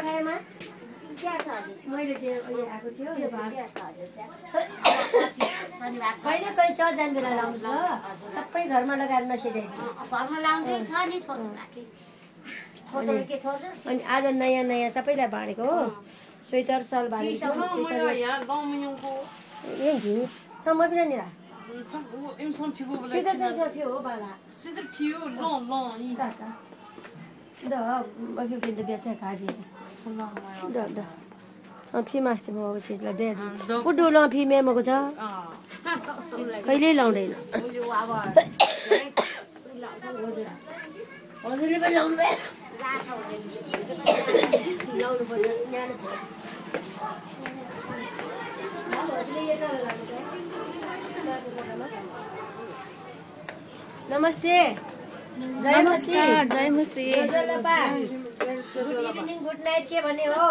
पठाएमा त्यहाँ छ हजुर मैले त्यो अहिले आएको थियो यो भाग त्यहाँ छ हजुर शनिबार छैन कहीँ छ जाने बेला लाउनुहोस् ल सबै घरमा लगाएर नसिराइदिनु घरमा लाउँदै छ नि छोड्नु राखेँ छोड्नु के छोड्नु अनि आज नयाँ नयाँ सबैलाई बाँडेको हो स्वेटर सल बाँडेको सम्म पनि नि 因为上屁股不来。 स्वेटर चाहिँ सकियो हो बाला 现在皮又浪浪一。 द बफी किन्द बेच्छ खाजी द द फी मास्ति मगाएको चिजलाई दे पुडु ल फी मेमोको छ कहिल्यै लाउँदैन हजुरले पनि लाउनु भयो लाउनु पर्यो न्यानो छ नमस्ते जय मसी जय मसी गुड इभिनिङ गुड नाइट के भन्ने हो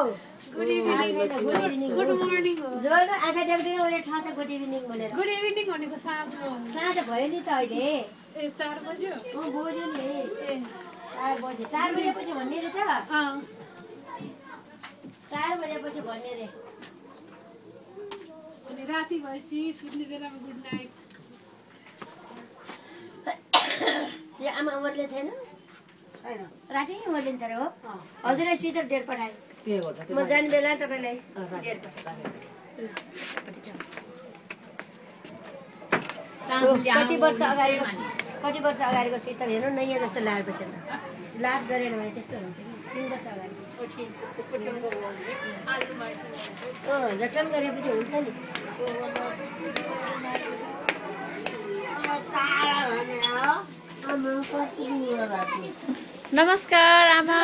गुड इभिनिङ गुड मर्निङ हो जो आँखा देख्दैन उसले थाहा छ गुड इभिनिङ भनेर गुड इभिनिङ भनेको साँझ हो साँझ भयो नि त अहिले ए 4 बज्यो बोल्यो नि ए 4 बजे 4 बजेपछि भन्ने रहेछ 4 बजेपछि भन्ने रे अनि राति भएपछि सुत्ने बेलामा गुड नाइट यो आमा उमरले छैन राति उमर्लिन्छ रे हो हजुरलाई स्वेटर डेट पठाएँ म जाने बेला तपाईँलाई डेट पठाएँ कति वर्ष अगाडिको स्वेटर हेर्नु नयाँ जस्तो लागेपछि लाभ गरेन भने त्यस्तो हुन्छ कि 3 वर्ष अगाडि जटन गरेपछि हुन्छ नि नमस्कार आमा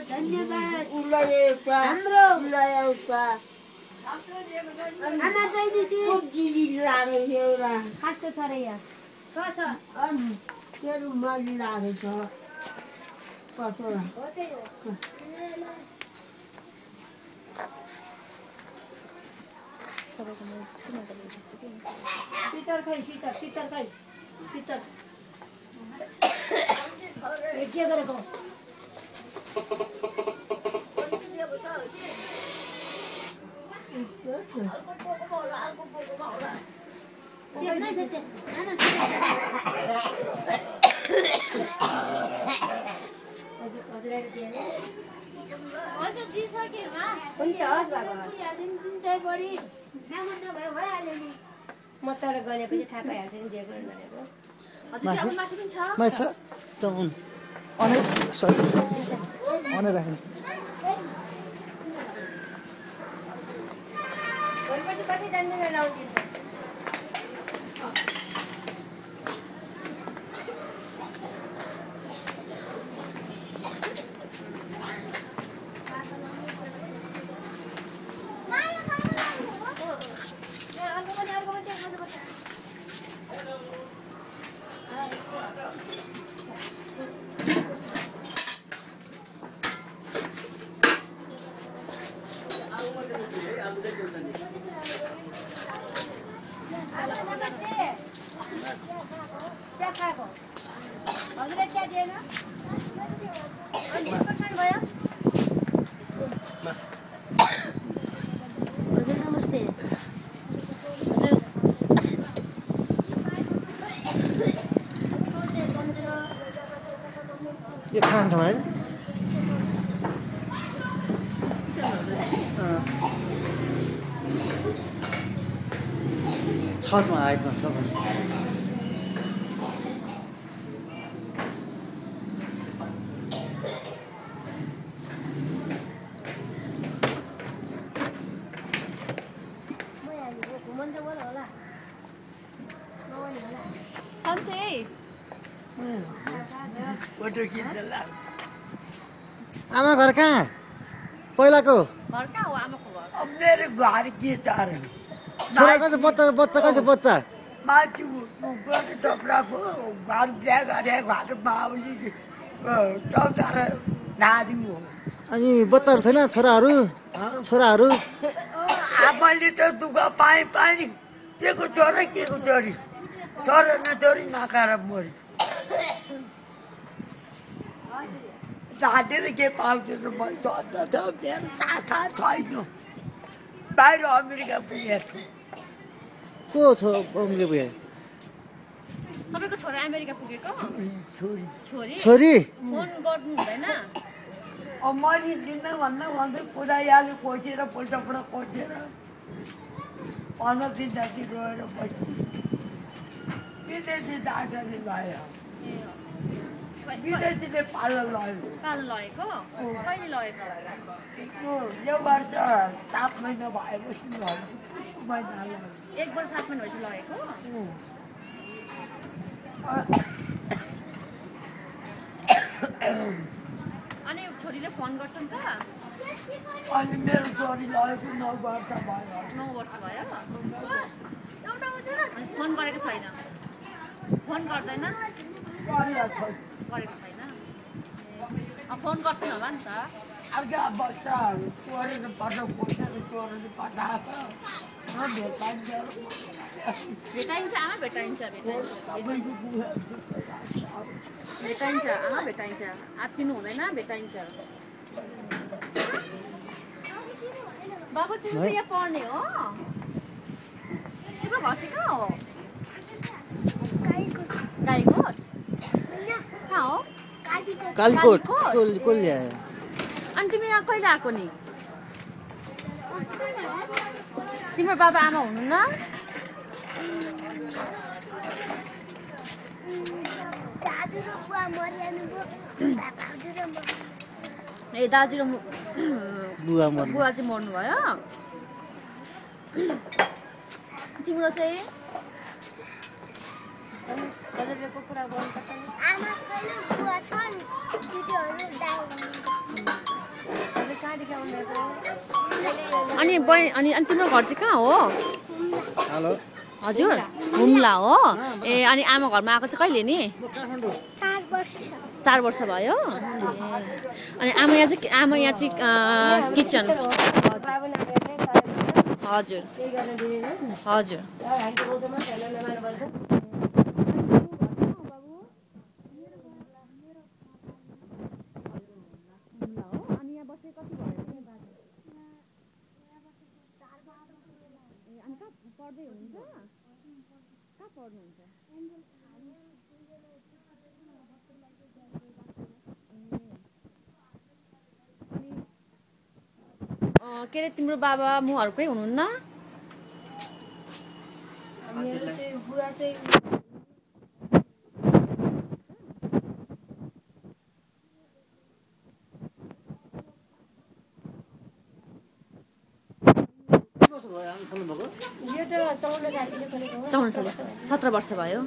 धन्यवाद हाम्रो आमा चाहिँ दिसी खास्तो छ रे यहाँ शीतल खै शीतल खै शीतल के गरेको हुन्छ हस् बाबा म तर गलेपछि थाहा पाइहाल्छ नि जे गर्नु भनेको माछा त अनै सरी अनै राख्नु भोलिपछि कति जान्दैन लाउनु हजुरले चिया दिएन अनि बिस्कुट खानुभयो हजुर नमस्ते यो खान्छ है छतमा हाइटमा छ भने आमा घर कहाँ पहिलाको मेरो घर के तार छोरा कसो बच्चा कसो बच्चा माथि गएको टक्राको घर बिहा गरे घर बाबुले चौतार नादी हो अनि बच्चाहरू छैन छोराहरू आफैले त दुःख पाएँ नि के को छोरा के को छोरी छोरा नछोरी नखाएर मरि ढाँटेर के पाउँदैन म सोध्दा त मेरो शाखा छैन बाहिर अमेरिका पुगेको को छ अमेरिका पुगे तपाईँको छोरा अमेरिका पुगेको छोरी छोरी छोरी फोन गर्नु हुँदैन अब मैले दिन भन्दै पुरा याले कोचेर पोल्टापुट कोचेर 15 दिन जति गएर पछि विदेशी डाक्टरले लयो विदेशीले पालो लयो कालो लगेको कहिले लगेको यो वर्ष 7 महिना भएपछि लयो महिना लयो 1 वर्ष 7 महिना भएपछि लगेको अनि छोरीले फोन गर्छन् त अनि मेरो छोरी लगेको 9 वर्ष भयो 9 वर्ष भयो अनि फोन गरेको छैन फोन गर्दैन गरेको छैन फोन गर्छन् होला नि त अब बच्चाहरू चोरेर पठाउ खोजेर चोरेर पठाएको भेटाइन्छ आमा भेटाइन्छ भेटाइन्छ आमा भेटाइन्छ आत्तिनु हुँदैन भेटाइन्छ बाबु तिमी चाहिँ यहाँ पढ्ने हो तिम्रो घर चाहिँ कहाँ हो गाईकोट कहाँ हो कालीकोट को ल्यायो अनि तिमी यहाँ कहिले आएको नि तिम्रो बाबा आमा हुनुहुन्न ए दाजु र बुवा चाहिँ मर्नु भयो तिम्रो चाहिँ हजुरको कुरा गर्नुपर्छ नि आमा छैन बुवा छन् दिदीहरू हजुर कहाँदेखि आउनुभएको अनि अनि तिम्रो घर चाहिँ कहाँ हो हेलो हजुर हुम्ला हो ए अनि आमा घरमा आएको चाहिँ कहिले नि 4 वर्ष भयो अनि आमा यहाँ चाहिँ किचन हजुर हजुर पढ्दै हुनुहुन्छ कहाँ पढ्नुहुन्छ के अरे तिम्रो बाबा मुहरूकै हुनुहुन्न बुवा चाहिँ यो त 14 सालदेखि खोलेको हो 14 साल 17 वर्ष भयो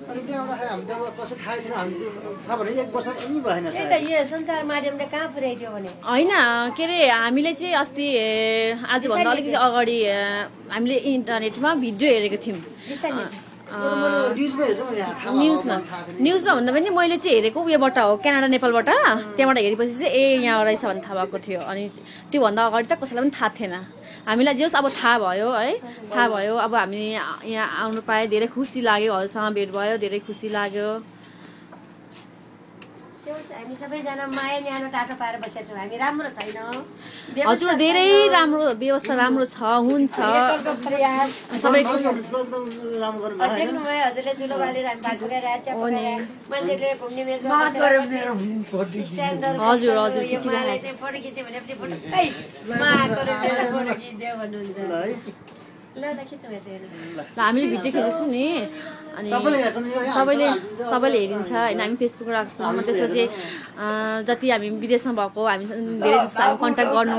यो सञ्चार माध्यमले कहाँ पुर्याइदियो भने होइन के अरे हामीले चाहिँ अस्ति आजभन्दा अलिकति अगाडि हामीले इन्टरनेटमा भिडियो हेरेको थियौँ न्युजमा भन्दा पनि मैले चाहिँ हेरेको उयोबाट हो क्यानाडा नेपालबाट त्यहाँबाट हेरेपछि चाहिँ यहाँ रहेछ भन्ने थाहा भएको थियो अनि त्योभन्दा अगाडि त कसैलाई पनि थाहा थिएन हामीलाई जे अब थाहा भयो है थाहा भयो अब हामी यहाँ आउनु पाए धेरै खुसी लाग्यो हजुरसँग भेट भयो धेरै खुसी लाग्यो हामी सबैजना माया न्यानो टाटो पाएर बसेका छौँ हामी राम्रो छैन हजुर धेरै राम्रो व्यवस्था राम्रो छ हुन्छ सबैको देख्नुभयो हजुरले चुलो बालेर हामी भाग गइरहेको मान्छेले घुम्ने मेजमा हजुर हजुर उहाँलाई चाहिँ फोटो खिच्यो भने पनि फोटोकै उहाँकोले फोटो खिचिदियो भन्नुहुन्छ ल हामीले भिडियो खेलेको नि अनि सबैले हेरिन्छ होइन हामी फेसबुकमा राख्छौँ त्यसपछि जति हामी विदेशमा भएको हामी धेरै जस्तो हामी कन्ट्याक्ट गर्नु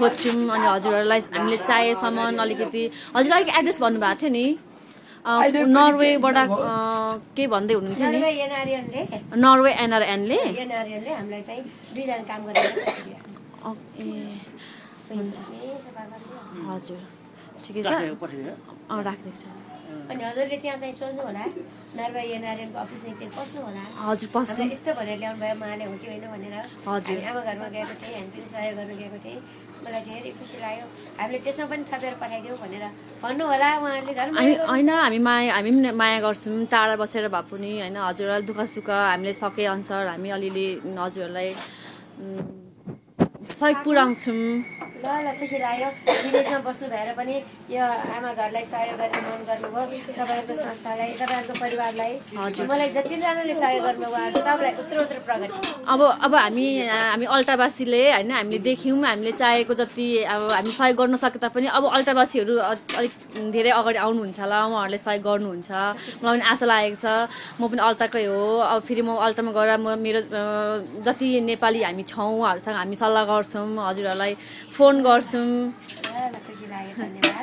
खोज्छौँ अनि हजुरहरूलाई हामीले चाहेसम्म अलिकति हजुर अलिक एड्रेस भन्नुभएको थियो नि नर्वेबाट के भन्दै हुनुहुन्थ्यो नि नर्वे एनआरएनले हामीलाई चाहिँ 2 जना काम गरेर हजुर ठिकै छ राखिदिएको छ अनि हजुरले त्यहाँ चाहिँ सोच्नु होला नर्वे एनआरएनको अफिसमा चाहिँ पस्नु होला हजुर पस्छु यस्तो भनेर ल्याउनु भयो उहाँले हो कि होइन भनेर हजुर आमा घरमा गएको थिएँ हामी पनि सहयोग गर्नु गएको थिएँ मलाई धेरै खुसी लाग्यो हामीले त्यसमा पनि थपेर पठाइदिउँ भनेर भन्नु होला उहाँले होइन हामी पनि माया गर्छौँ टाढा बसेर भए पनि होइन हजुरहरूलाई दुःख सुख हामीले सके अनुसार हामी अलिअलि हजुरहरूलाई सहयोग पुर्याउँछौँ। ल खुसी लाग्यो विदेशमा बस्नु भएर पनि यो आमा घरलाई सहयोग गर्ने मन गर्नुभयो तपाईँहरूको संस्थालाई तपाईँहरूको परिवारलाई मलाई जतिजनाले सहयोग गर्नुभयो उहाँहरू सबलाई उत्तर प्रगति। अब हामी अल्टावासीले होइन हामीले देख्यौँ हामीले चाहेको जति अब हामी सहयोग गर्न सके तापनि अब अल्टावासीहरू अलिक धेरै अगाडि आउनुहुन्छ होला उहाँहरूले सहयोग गर्नुहुन्छ मलाई पनि आशा लागेको छ। म पनि अल्टाकै हो अब फेरि म अल्टामा गएर म मेरो जति नेपाली हामी छौँ उहाँहरूसँग हामी सल्लाह गर्छौँ हजुरहरूलाई फोन गर्छौँ। खुसी लाग्यो धन्यवाद।